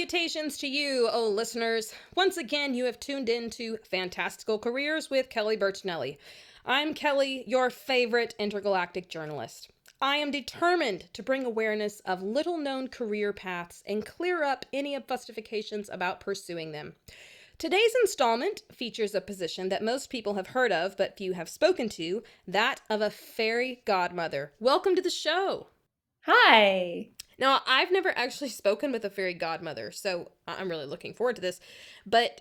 Salutations to you, oh listeners. Once again, you have tuned in to Fantastical Careers with Kelly Bertinelli. I'm Kelly, your favorite intergalactic journalist. I am determined to bring awareness of little known career paths and clear up any obfuscations about pursuing them. Today's installment features a position that most people have heard of but few have spoken to, that of a fairy godmother. Welcome to the show. Hi. Now, I've never actually spoken with a fairy godmother, so I'm really looking forward to this. But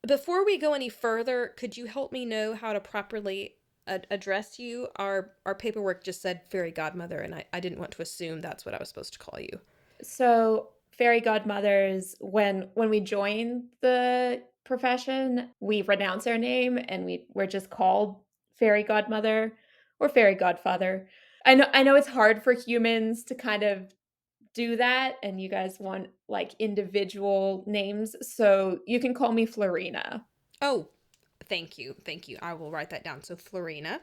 before we go any further, could you help me know how to properly address you? Our paperwork just said fairy godmother, and I didn't want to assume that's what I was supposed to call you. So, fairy godmothers, when we join the profession, we renounce our name and we're just called fairy godmother or fairy godfather. I know it's hard for humans to kind of do that, and you guys want like individual names, so you can call me Florina. Oh, thank you. Thank you. I will write that down. So, Florina.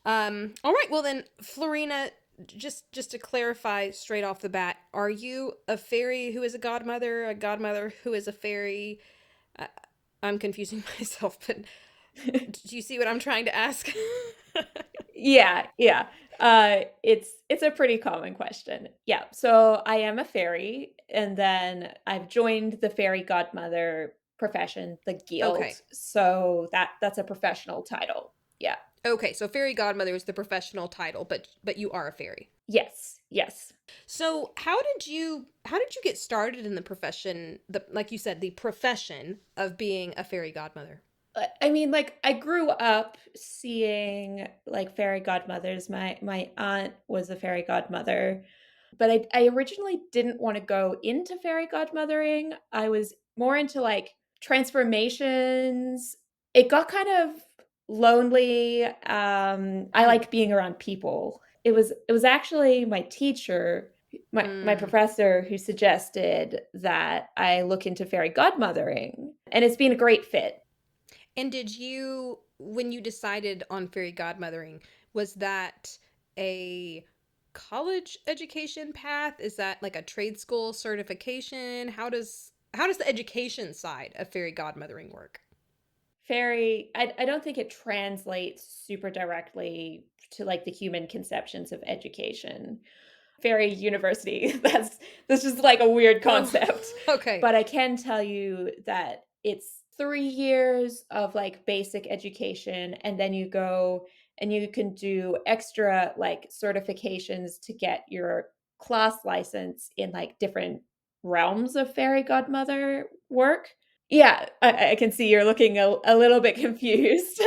All right. Well, then, Florina, just to clarify straight off the bat, are you a fairy who is a godmother who is a fairy? I, I'm confusing myself, but do you see what I'm trying to ask? Yeah, yeah. It's a pretty common question. Yeah. So I am a fairy, and then I've joined the fairy godmother profession, the guild. Okay. So that's a professional title. Yeah. Okay, so fairy godmother is the professional title, but you are a fairy. Yes. Yes. So how did you get started in the profession, the like you said, the profession of being a fairy godmother? I mean, like I grew up seeing like fairy godmothers. My aunt was a fairy godmother, but I originally didn't want to go into fairy godmothering. I was more into like transformations. It got kind of lonely. I Hmm. like being around people. It was actually my teacher, my Mm. professor, who suggested that I look into fairy godmothering, and it's been a great fit. And when you decided on fairy godmothering, was that a college education path? Is that like a trade school certification? How does the education side of fairy godmothering work? Fairy, I don't think it translates super directly to like the human conceptions of education. Fairy university, that's just like a weird Oh, concept. okay. But I can tell you that it's 3 years of like basic education, and then you go and you can do extra like certifications to get your class license in like different realms of fairy godmother work. Yeah, I can see you're looking a little bit confused.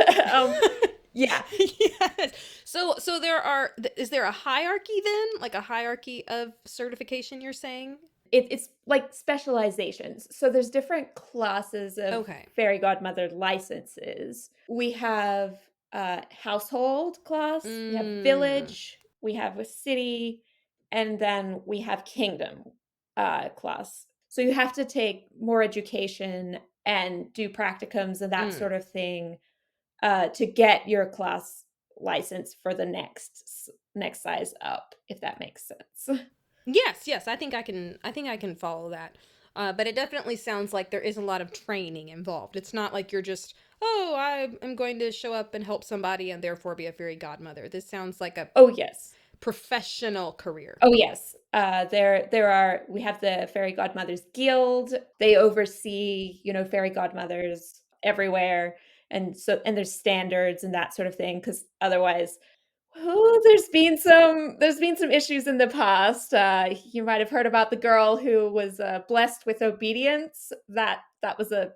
Yeah, Yes. So is there a hierarchy then? Like a hierarchy of certification you're saying? it's like specializations. So there's different classes of Okay. fairy godmother licenses. We have a household class, we have Mm. village, we have a city, and then we have kingdom class. So you have to take more education and do practicums and that Mm. sort of thing to get your class license for the next size up, if that makes sense. Yes, yes, I think I can follow that. But it definitely sounds like there is a lot of training involved. It's not like you're just, oh, I am going to show up and help somebody and therefore be a fairy godmother. This sounds like a Oh yes. professional career. Oh yes. There are we have the Fairy Godmothers Guild. They oversee, fairy godmothers everywhere. And there's standards and that sort of thing, because otherwise, oh, there's been some issues in the past. You might have heard about the girl who was blessed with obedience. That was a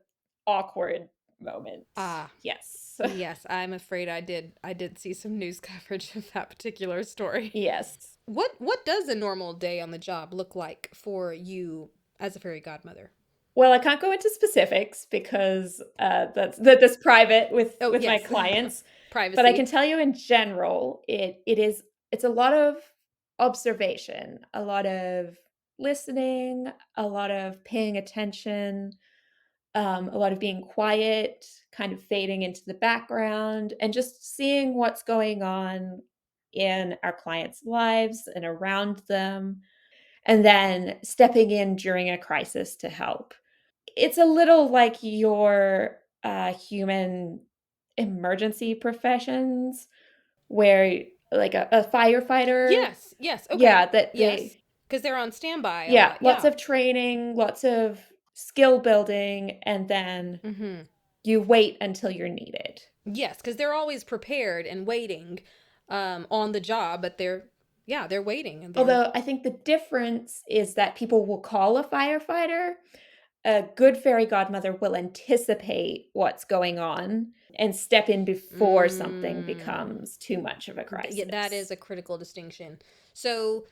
awkward moment. Ah, Yes. yes, I'm afraid I did see some news coverage of that particular story. Yes. What does a normal day on the job look like for you as a fairy godmother? Well, I can't go into specifics because that's private with Oh, my yes. clients, but I can Privacy. tell you in general, it's a lot of observation, a lot of listening, a lot of paying attention, a lot of being quiet, kind of fading into the background, and just seeing what's going on in our clients' lives and around them. and then stepping in during a crisis to help. It's a little like your human emergency professions where like a firefighter, Yes, yes, yeah, okay. that Yes. they, Because they're on standby a yeah, lot. lots Yeah. of training, lots of skill building, and then Mm-hmm. you wait until you're needed. Yes, because they're always prepared and waiting on the job, but they're waiting and they're Although I think the difference is that people will call a firefighter. A good fairy godmother will anticipate what's going on and step in before something mm, becomes too much of a yeah, that crisis. is a critical distinction. So,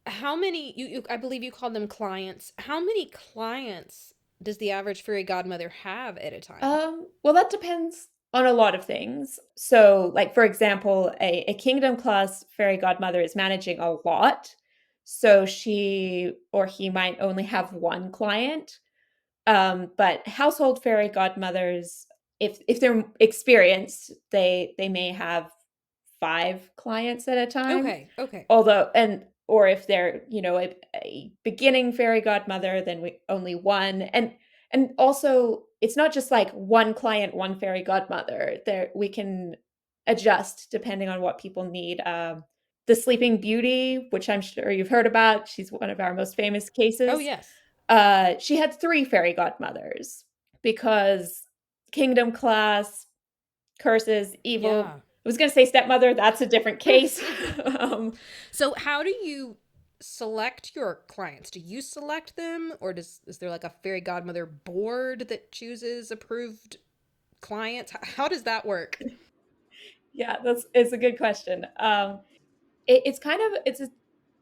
how many I believe you call them clients. How many clients does the average fairy godmother have at a time? Well, that depends on a lot of things. So, like for example, a kingdom class fairy godmother is managing a lot. So she or he might only have one client. But household fairy godmothers, if they're experienced, they may have 5 clients at a time. Okay, okay. Although and or if they're, a beginning fairy godmother, then we only 1, and also, it's not just, like, 1 client, 1 fairy godmother. There we can adjust depending on what people need. The Sleeping Beauty, which I'm sure you've heard about, she's one of our most famous Oh, cases. yes. She had 3 fairy godmothers because kingdom class, curses, evil. Yeah. I was gonna say stepmother, that's a different case. Um, So, how do you select your clients? Do you select them, or is there like a fairy godmother board that chooses approved clients? How does that work? yeah, it's a good question. It's kind of it's a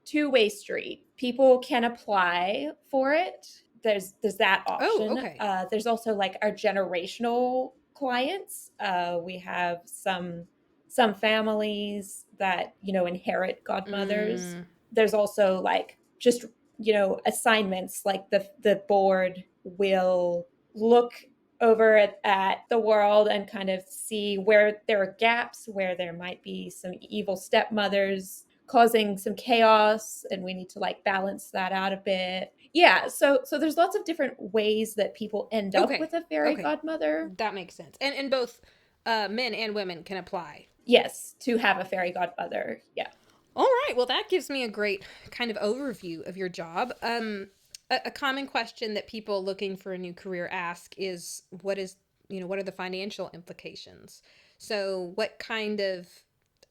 two-way street. People can apply for it. There's that Oh, option. okay. There's also like our generational clients. We have some families that inherit godmothers. Mm, There's also like just assignments. Like the board will look over at the world and kind of see where there are gaps, where there might be some evil stepmothers causing some chaos, and we need to like balance that out a bit. Yeah, so there's lots of different ways that people end up okay. with a fairy Okay. godmother. That makes sense. And both men and women can apply. Yes, to have a fairy godmother. Yeah. All right. Well, that gives me a great kind of overview of your job. A common question that people looking for a new career ask is, what are the financial implications? So, what kind of,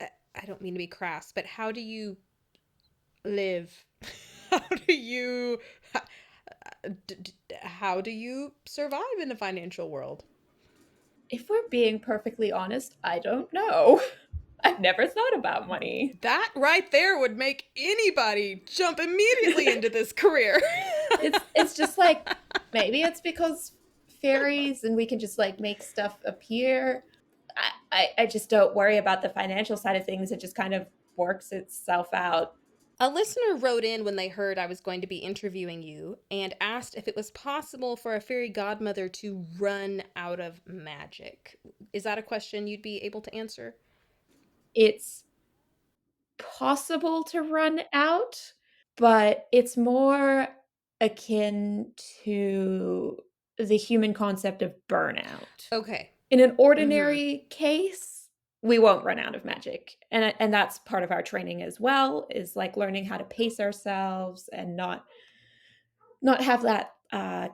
I don't mean to be crass, but how do you live? How do you, how do you survive in the financial world? If we're being perfectly honest, I don't know. I've never thought about money. That right there would make anybody jump immediately into this career. It's just like maybe it's because fairies and we can just like make stuff appear. I just don't worry about the financial side of things. It just kind of works itself out. A listener wrote in when they heard I was going to be interviewing you and asked if it was possible for a fairy godmother to run out of magic. Is that a question you'd be able to answer? It's possible to run out, but it's more akin to the human concept of burnout. Okay. In an Mm-hmm. ordinary case, we won't run out of magic. And that's part of our training as well, is like learning how to pace ourselves and not have that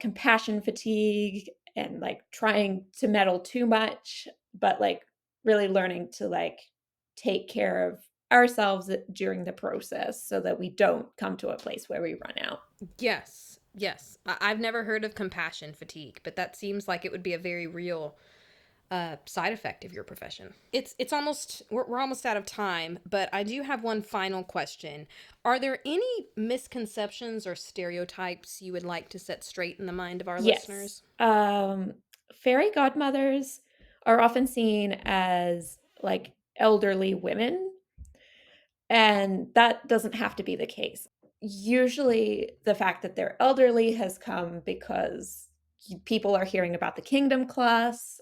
compassion fatigue and like trying to meddle too much, but like really learning to like take care of ourselves during the process so that we don't come to a place where we run out. Yes. Yes. I've never heard of compassion fatigue, but that seems like it would be a very real side effect of your profession. It's almost we're almost out of time, but I do have one final question. Are there any misconceptions or stereotypes you would like to set straight in the mind of our Yes. listeners? Fairy godmothers are often seen as like elderly women, and that doesn't have to be the case. Usually, the fact that they're elderly has come because people are hearing about the kingdom class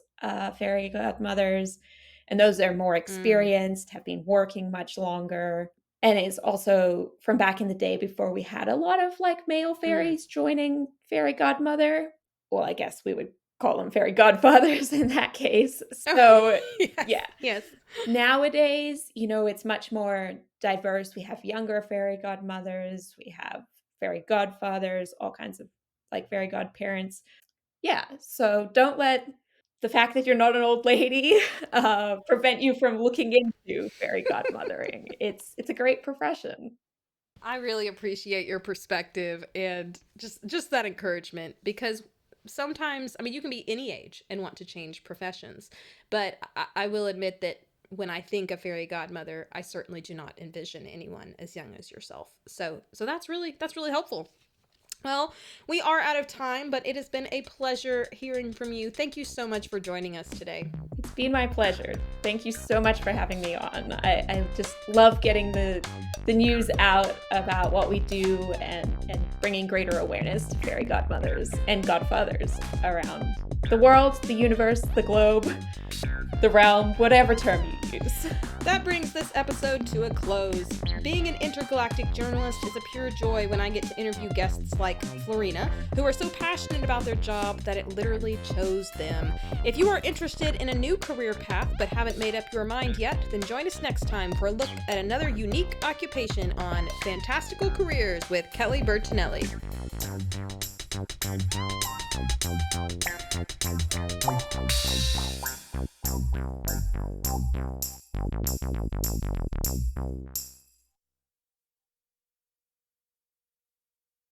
fairy godmothers, and those are more Mm, experienced, have been working much longer. And it's also from back in the day before we had a lot of like male Mm. fairies joining fairy godmother. Well, I guess we would call them fairy godfathers in that case. Oh, So, yes, yeah. yes. Nowadays, it's much more diverse. We have younger fairy godmothers, we have fairy godfathers, all kinds of like fairy godparents. Yeah, so don't let the fact that you're not an old lady prevent you from looking into fairy godmothering. It's a great profession. I really appreciate your perspective and just that encouragement because sometimes, I mean, you can be any age and want to change professions, but I will admit that when I think of fairy godmother, I certainly do not envision anyone as young as yourself. So that's really helpful. Well, we are out of time, but it has been a pleasure hearing from you. Thank you so much for joining us today. It's been my pleasure. Thank you so much for having me on. I just love getting the news out about what we do and bringing greater awareness to fairy godmothers and godfathers around the world, the universe, the globe, the realm, whatever term you use. That brings this episode to a close. Being an intergalactic journalist is a pure joy when I get to interview guests like Florina, who are so passionate about their job that it literally chose them. If you are interested in a new career path but haven't made up your mind yet, then join us next time for a look at another unique occupation on Fantastical Careers with Kelly Bertinelli.